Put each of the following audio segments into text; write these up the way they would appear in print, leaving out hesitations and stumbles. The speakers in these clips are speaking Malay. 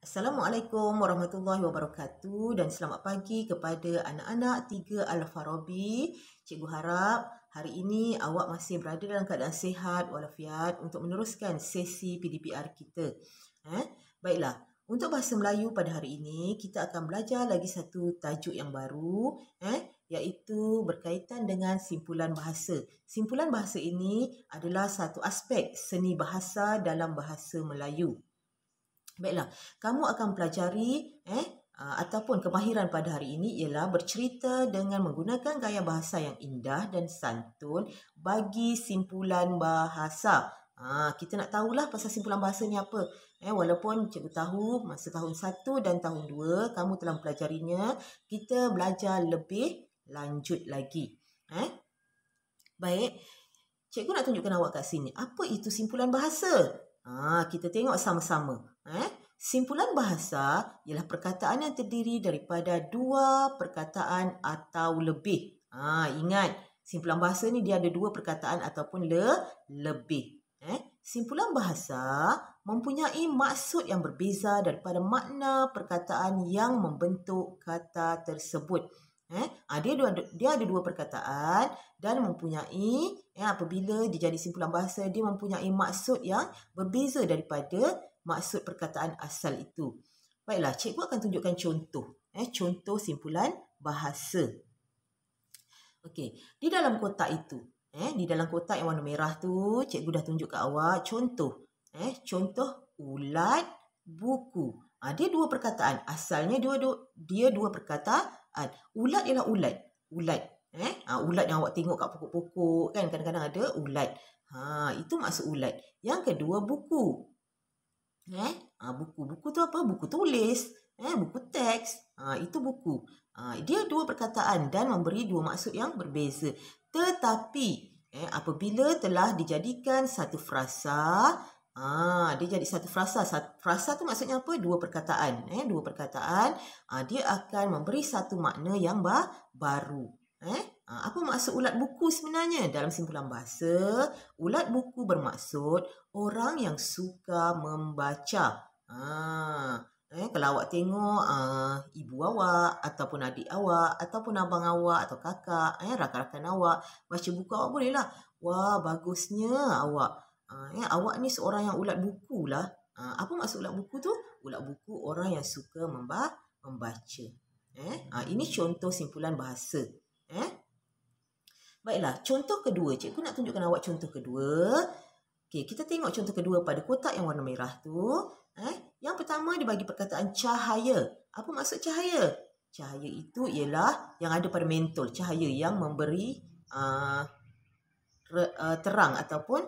Assalamualaikum warahmatullahi wabarakatuh dan selamat pagi kepada anak-anak 3 Al-Farabi. Cikgu harap hari ini awak masih berada dalam keadaan sihat walafiat untuk meneruskan sesi PDPR kita. Baiklah, untuk bahasa Melayu pada hari ini kita akan belajar lagi satu tajuk yang baru iaitu berkaitan dengan simpulan bahasa. Simpulan bahasa ini adalah satu aspek seni bahasa dalam bahasa Melayu. Baiklah, kamu akan pelajari ataupun kemahiran pada hari ini ialah bercerita dengan menggunakan gaya bahasa yang indah dan santun bagi simpulan bahasa. Kita nak tahulah pasal simpulan bahasa ni apa. Walaupun cikgu tahu masa tahun 1 dan tahun 2 kamu telah mempelajarinya, kita belajar lebih lanjut lagi. Baik, cikgu nak tunjukkan awak kat sini. Apa itu simpulan bahasa? Kita tengok sama-sama. Simpulan bahasa ialah perkataan yang terdiri daripada 2 perkataan atau lebih. Ingat, simpulan bahasa ni dia ada 2 perkataan ataupun lebih. Simpulan bahasa mempunyai maksud yang berbeza daripada makna perkataan yang membentuk kata tersebut. Dia ada 2 perkataan dan mempunyai apabila dia jadi simpulan bahasa, dia mempunyai maksud yang berbeza daripada maksud perkataan asal itu. Baiklah, cikgu akan tunjukkan contoh. Contoh simpulan bahasa. Okey, di dalam kotak itu, di dalam kotak yang warna merah tu, cikgu dah tunjuk kat awak contoh. Contoh ulat buku. Dia 2 perkataan. Asalnya dia 2 perkataan. Ulat ialah ulat. Ulat yang awak tengok kat pokok-pokok kan, kadang-kadang ada ulat. Itu maksud ulat. Yang kedua buku. Buku tu apa? Buku tulis, buku teks. Itu buku. Dia 2 perkataan dan memberi 2 maksud yang berbeza. Tetapi apabila telah dijadikan satu frasa, dia jadi satu frasa. Frasa tu maksudnya apa? 2 perkataan. 2 perkataan, dia akan memberi satu makna yang baru. Apa maksud ulat buku sebenarnya? Dalam simpulan bahasa, ulat buku bermaksud orang yang suka membaca. Kalau awak tengok ibu awak ataupun adik awak ataupun abang awak atau kakak, rakan-rakan awak baca buku, awak bolehlah, wah bagusnya awak. Awak ni seorang yang ulat buku lah. Apa maksud ulat buku tu? Ulat buku orang yang suka membaca. Ini contoh simpulan bahasa. Baiklah, contoh kedua. Cikgu nak tunjukkan awak contoh kedua. Okey, kita tengok contoh kedua pada kotak yang warna merah tu. Yang pertama dia bagi perkataan cahaya. Apa maksud cahaya? Cahaya itu ialah yang ada pada mentol. Cahaya yang memberi terang ataupun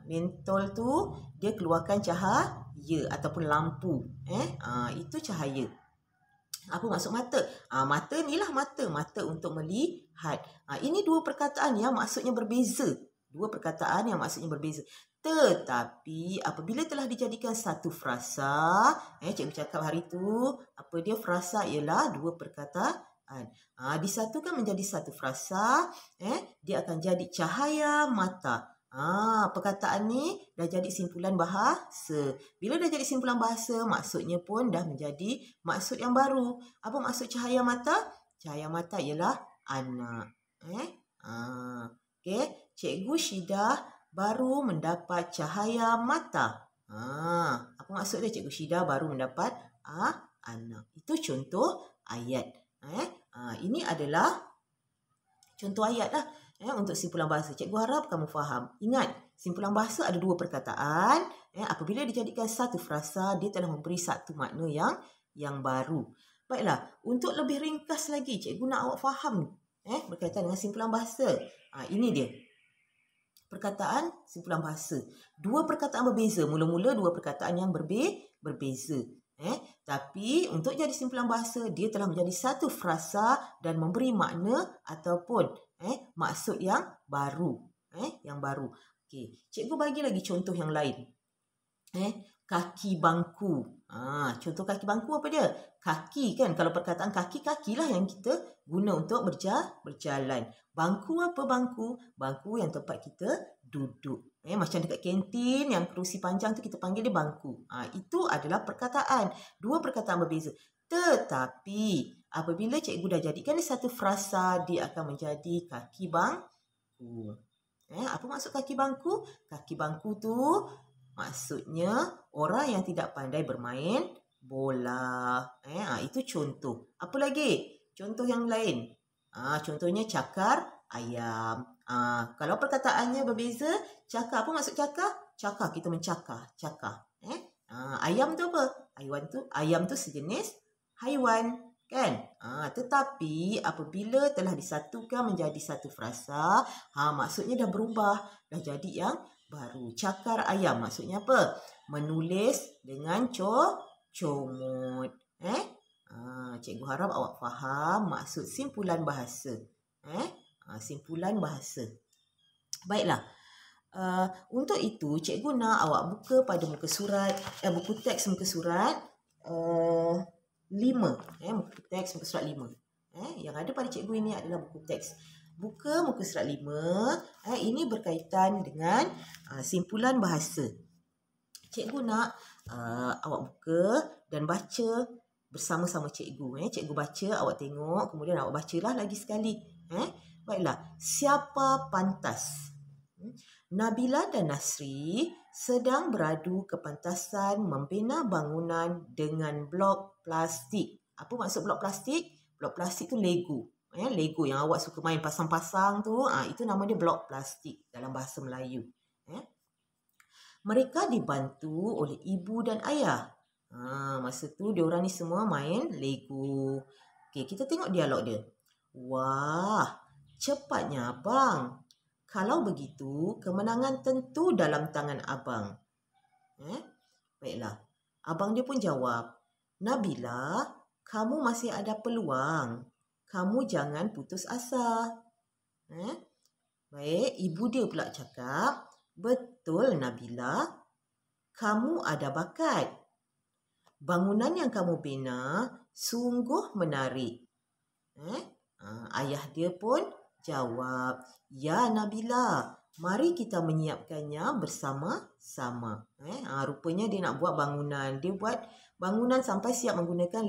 mentol tu dia keluarkan cahaya ataupun lampu. Itu cahaya. Apa maksud mata? Mata ni lah mata untuk melihat. Ini 2 perkataan yang maksudnya berbeza. 2 perkataan yang maksudnya berbeza. Tetapi apabila telah dijadikan satu frasa, cikgu cakap hari tu, apa dia frasa ialah 2 perkataan. Disatukan menjadi satu frasa, dia akan jadi cahaya mata. Perkataan ni dah jadi simpulan bahasa. Bila dah jadi simpulan bahasa, maksudnya pun dah menjadi maksud yang baru. Apa maksud cahaya mata? Cahaya mata ialah anak. Okey, Cikgu Syidah baru mendapat cahaya mata. Apa maksud dia? Cikgu Syidah baru mendapat anak. Itu contoh ayat. Ini adalah contoh ayat lah. Untuk simpulan bahasa. Cikgu harap kamu faham. Ingat, simpulan bahasa ada 2 perkataan. Apabila dijadikan satu frasa, dia telah memberi satu makna yang baru. Baiklah, untuk lebih ringkas lagi, cikgu nak awak faham berkaitan dengan simpulan bahasa. Ini dia. Perkataan simpulan bahasa. 2 perkataan berbeza. Mula-mula 2 perkataan yang berbeza. Tapi untuk jadi simpulan bahasa, dia telah menjadi satu frasa dan memberi makna ataupun maksud yang baru. Okey, cikgu bagi lagi contoh yang lain. Kaki bangku. Contoh kaki bangku apa dia? Kaki kan, kalau perkataan kaki-kakilah yang kita guna untuk berjalan. Bangku apa bangku? Bangku yang tempat kita duduk. Macam dekat kantin yang kerusi panjang tu kita panggil dia bangku. Itu adalah perkataan. Dua perkataan berbeza. Tetapi apabila cikgu dah jadikan dia satu frasa, dia akan menjadi kaki bangku. Apa maksud kaki bangku? Kaki bangku tu maksudnya orang yang tidak pandai bermain bola. Itu contoh. Apa lagi? Contoh yang lain. Contohnya cakar ayam. Kalau perkataannya berbeza, cakar. Apa maksud cakar? Cakar, kita mencakar. Cakar. Ayam tu apa? Ayam tu sejenis haiwan. Kan? Tetapi apabila telah disatukan menjadi satu frasa, maksudnya dah berubah. Dah jadi yang baru. Cakar ayam maksudnya apa? Menulis dengan comot. Cikgu harap awak faham maksud simpulan bahasa. Simpulan bahasa. Baiklah. Untuk itu, cikgu nak awak buka pada muka surat, buku teks muka surat 5. Muka teks muka surat 5. Yang ada pada cikgu ini adalah buku teks. Buka muka surat 5. Ini berkaitan dengan simpulan bahasa. Cikgu nak awak buka dan baca bersama-sama cikgu. Cikgu baca, awak tengok, kemudian awak bacalah lagi sekali. Baiklah, siapa pantas? Nabila dan Nasri sedang beradu kepantasan membina bangunan dengan blok plastik. Apa maksud blok plastik? Blok plastik tu Lego. Lego yang awak suka main pasang-pasang tu, itu nama dia blok plastik dalam bahasa Melayu. Mereka dibantu oleh ibu dan ayah. Masa tu diorang ni semua main Lego. Okey, kita tengok dialog dia. Wah, cepatnya abang. Kalau begitu, kemenangan tentu dalam tangan abang. Baiklah. Abang dia pun jawab, Nabila, kamu masih ada peluang. Kamu jangan putus asa. Baik, ibu dia pula cakap, betul Nabila, kamu ada bakat. Bangunan yang kamu bina sungguh menarik. Ayah dia pun jawab, ya Nabila, mari kita menyiapkannya bersama-sama. Rupanya dia nak buat bangunan. Dia buat bangunan sampai siap menggunakan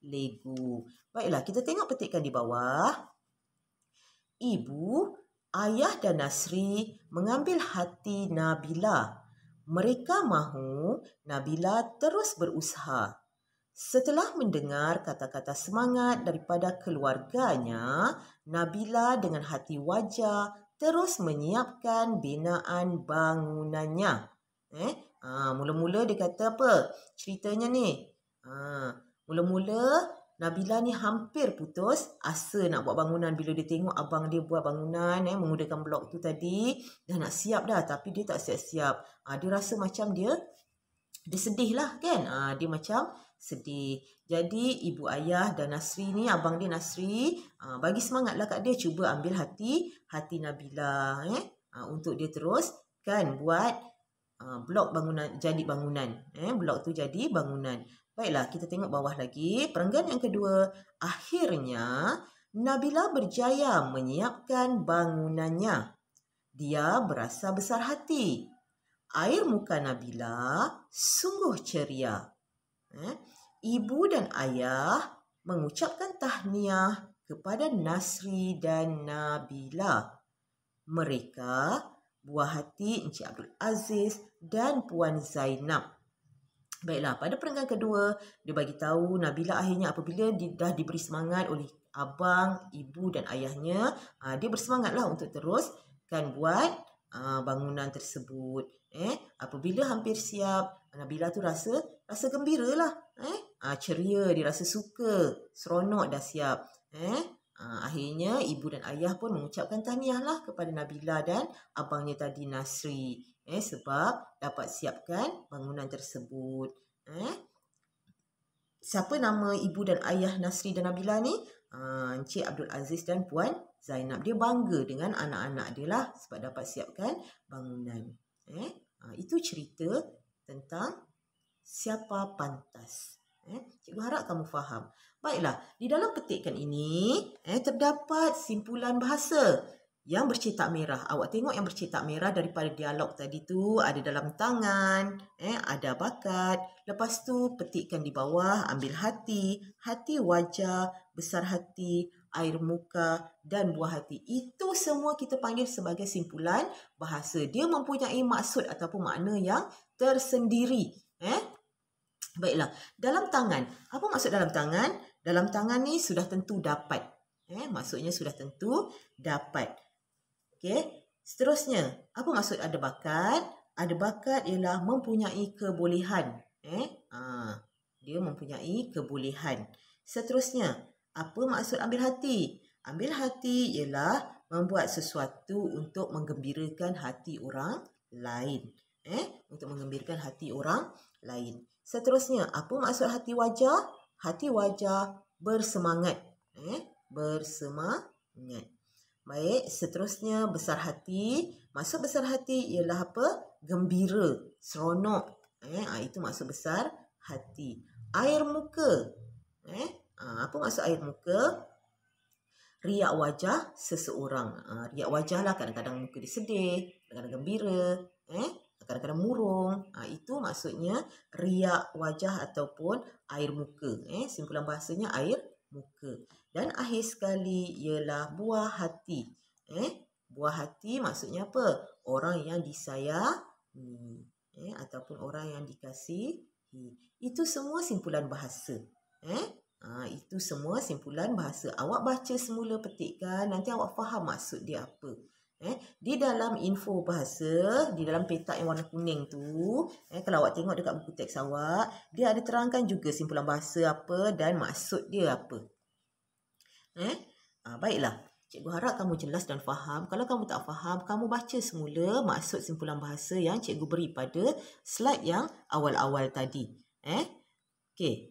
Lego. Baiklah, kita tengok petikan di bawah. Ibu, ayah dan Nasri mengambil hati Nabila. Mereka mahu Nabila terus berusaha. Setelah mendengar kata-kata semangat daripada keluarganya, Nabila dengan hati wajar terus menyiapkan binaan bangunannya. Mula-mula dia kata apa? Ceritanya ni. Mula-mula Nabila ni hampir putus asa nak buat bangunan bila dia tengok abang dia buat bangunan menggunakan blok tu tadi. Dah nak siap dah tapi dia tak siap-siap. Dia rasa macam dia sedih lah kan. Dia macam sedih. Jadi ibu ayah dan Nasri ni, abang dia Nasri, bagi semangatlah kat dia, cuba ambil hati Nabila untuk dia terus kan buat blok bangunan jadi bangunan. Blok tu jadi bangunan. Baiklah, kita tengok bawah lagi. Perenggan yang kedua. Akhirnya, Nabila berjaya menyiapkan bangunannya. Dia berasa besar hati. Air muka Nabila sungguh ceria. Ibu dan ayah mengucapkan tahniah kepada Nasri dan Nabila. Mereka, buah hati Encik Abdul Aziz dan Puan Zainab. Baiklah, pada perenggan kedua, dia bagi tahu Nabila akhirnya apabila dah diberi semangat oleh abang, ibu dan ayahnya, dia bersemangatlah untuk terus kan buat bangunan tersebut. Apabila hampir siap, Nabila tu rasa gembira lah. Ceria, dia rasa suka, seronok dah siap. Akhirnya ibu dan ayah pun mengucapkan tahniah lah kepada Nabila dan abangnya tadi Nasri. Sebab dapat siapkan bangunan tersebut. Siapa nama ibu dan ayah Nasri dan Nabila ni? Encik Abdul Aziz dan Puan Zainab. Dia bangga dengan anak-anak dia lah sebab dapat siapkan bangunan. Itu cerita tentang siapa pantas. Cikgu harap kamu faham. Baiklah, di dalam petikan ini terdapat simpulan bahasa. yang bercetak merah. Awak tengok yang bercetak merah daripada dialog tadi tu ada dalam tangan, ada bakat. Lepas tu petikkan di bawah, ambil hati, hati wajah, besar hati, air muka dan buah hati. Itu semua kita panggil sebagai simpulan bahasa. Dia mempunyai maksud ataupun makna yang tersendiri. Baiklah, dalam tangan. Apa maksud dalam tangan? Dalam tangan ni sudah tentu dapat. Maksudnya sudah tentu dapat. Okey. Seterusnya, apa maksud ada bakat? Ada bakat ialah mempunyai kebolehan. Dia mempunyai kebolehan. Seterusnya, apa maksud ambil hati? Ambil hati ialah membuat sesuatu untuk menggembirakan hati orang lain. Untuk menggembirakan hati orang lain. Seterusnya, apa maksud hati wajah? Hati wajah bersemangat. Bersemangat. Baik, seterusnya besar hati. Maksud besar hati ialah apa? Gembira, seronok. Itu maksud besar hati. Air muka. Apa maksud air muka? Riak wajah seseorang. Riak wajah lah, kadang-kadang muka dia sedih, kadang-kadang gembira, kadang-kadang murung. Itu maksudnya riak wajah ataupun air muka. Simpulan bahasanya air muka. Dan akhir sekali ialah buah hati. Buah hati maksudnya apa? Orang yang disayangi. Ataupun orang yang dikasihi. Itu semua simpulan bahasa. Itu semua simpulan bahasa. Awak baca semula, petikkan. Nanti awak faham maksud dia apa. Di dalam info bahasa, di dalam petak yang warna kuning tu, kalau awak tengok dekat buku teks awak, dia ada terangkan juga simpulan bahasa apa dan maksud dia apa. Baiklah. Cikgu harap kamu jelas dan faham. Kalau kamu tak faham, kamu baca semula maksud simpulan bahasa yang cikgu beri pada slide yang awal-awal tadi. Okey.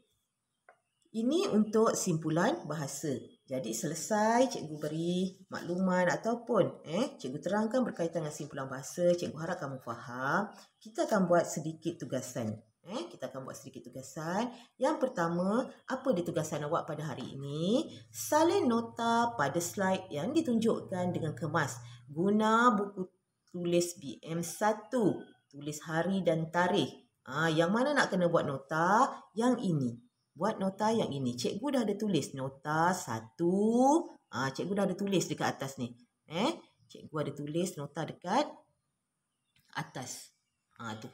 Ini untuk simpulan bahasa. Jadi selesai cikgu beri makluman ataupun cikgu terangkan berkaitan dengan simpulan bahasa, cikgu harap kamu faham. Kita akan buat sedikit tugasan. Kita akan buat sedikit tugasan. Yang pertama, apa dia tugasan awak pada hari ini? Salin nota pada slide yang ditunjukkan dengan kemas. Guna buku tulis BM1. Tulis hari dan tarikh. Yang mana nak kena buat nota? Yang ini. Buat nota yang ini. Cikgu dah ada tulis nota 1. Cikgu dah ada tulis dekat atas ni. Cikgu ada tulis nota dekat atas. Tu.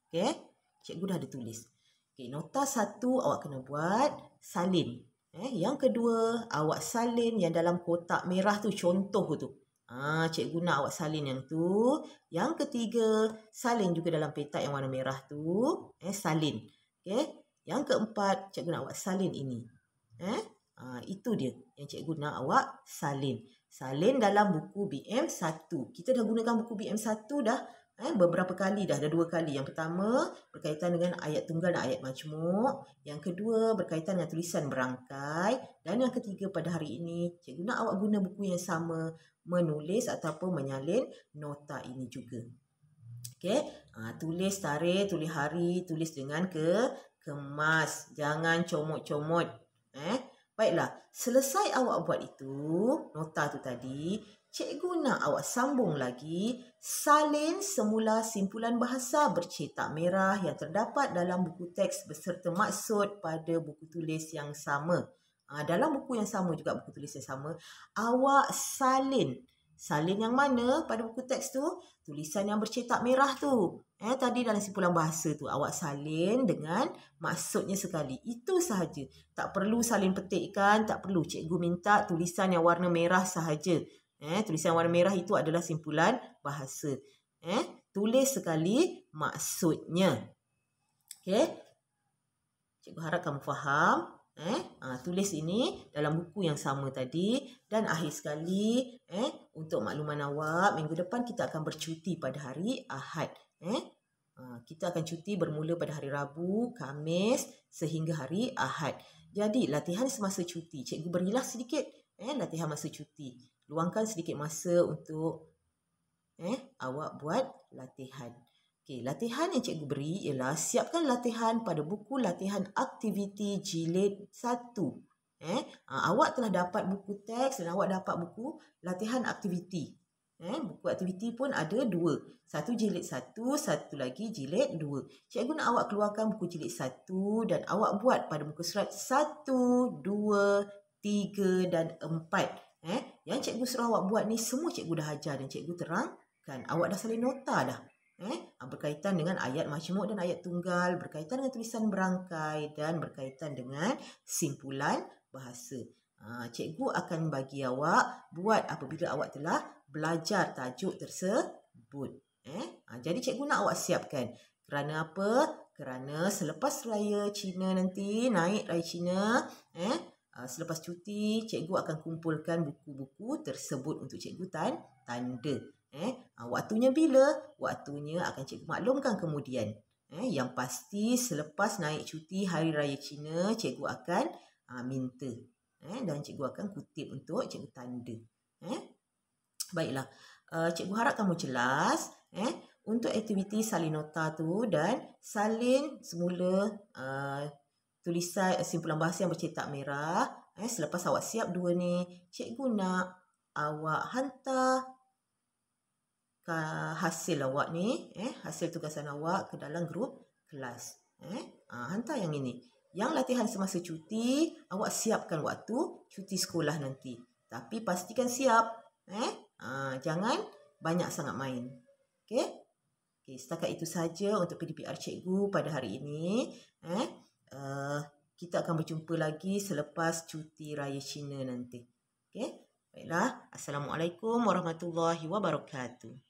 Okey. Cikgu dah ada tulis. Okey, nota 1 awak kena buat salin. Yang kedua, awak salin yang dalam kotak merah tu, contoh tu. Cikgu nak awak salin yang tu. Yang ketiga, salin juga dalam petak yang warna merah tu. Salin. Okey. Yang keempat, cikgu nak awak salin ini. Itu dia yang cikgu nak awak salin. Salin dalam buku BM1. Kita dah gunakan buku BM1 dah beberapa kali dah. Dah 2 kali. Yang pertama berkaitan dengan ayat tunggal dan ayat majmuk. Yang kedua berkaitan dengan tulisan berangkai. Dan yang ketiga pada hari ini, cikgu nak awak guna buku yang sama menulis ataupun menyalin nota ini juga. Okey. Tulis tarikh, tulis hari, tulis dengan kemas. Jangan comot-comot. Baiklah, selesai awak buat itu, nota tu tadi, cikgu nak awak sambung lagi, salin semula simpulan bahasa bercetak merah yang terdapat dalam buku teks beserta maksud pada buku tulis yang sama. Dalam buku yang sama juga, buku tulis yang sama, awak salin. Salin yang mana pada buku teks tu? Tulisan yang bercetak merah tu. Tadi dalam simpulan bahasa tu, awak salin dengan maksudnya sekali. Itu sahaja. Tak perlu salin petikkan, tak perlu. Cikgu minta tulisan yang warna merah sahaja. Tulisan warna merah itu adalah simpulan bahasa. Tulis sekali maksudnya. Okey. Cikgu harap kamu faham. Tulis ini dalam buku yang sama tadi. Dan akhir sekali, untuk makluman awak, minggu depan kita akan bercuti pada hari Ahad. Kita akan cuti bermula pada hari Rabu, Khamis sehingga hari Ahad. Jadi latihan semasa cuti, cikgu berilah sedikit latihan masa cuti. Luangkan sedikit masa untuk awak buat latihan. Okey, latihan yang cikgu beri ialah siapkan latihan pada buku latihan aktiviti jilid 1. Awak telah dapat buku teks dan awak dapat buku latihan aktiviti. Buku aktiviti pun ada 2. Satu jilid 1, satu lagi jilid 2. Cikgu nak awak keluarkan buku jilid 1 dan awak buat pada muka surat 1, 2, 3 dan 4. Yang cikgu suruh awak buat ni semua cikgu dah ajar dan cikgu terangkan. Awak dah salin nota dah. Berkaitan dengan ayat majmuk dan ayat tunggal, berkaitan dengan tulisan berangkai dan berkaitan dengan simpulan bahasa. Cikgu akan bagi awak buat apabila awak telah belajar tajuk tersebut. Jadi cikgu nak awak siapkan. Kerana apa? Kerana selepas raya Cina nanti, naik raya Cina, selepas cuti, cikgu akan kumpulkan buku-buku tersebut untuk cikgu tanda. Waktunya bila? Waktunya akan cikgu maklumkan kemudian. Yang pasti selepas naik cuti hari raya Cina, cikgu akan minta. Dan cikgu akan kutip untuk cikgu tanda. Baiklah. Cikgu harap kamu jelas. Untuk aktiviti salin nota tu dan salin semula tulisan simpulan bahasa yang bercetak merah. Selepas awak siap 2 ni, cikgu nak awak hantar hasil awak ni, hasil tugasan awak ke dalam grup kelas. Hantar yang ini. Yang latihan semasa cuti, awak siapkan waktu cuti sekolah nanti. Tapi pastikan siap. Jangan banyak sangat main. Okey? Setakat itu saja untuk PDPR cikgu pada hari ini. Kita akan berjumpa lagi selepas cuti raya Cina nanti. Okey? Baiklah. Assalamualaikum warahmatullahi wabarakatuh.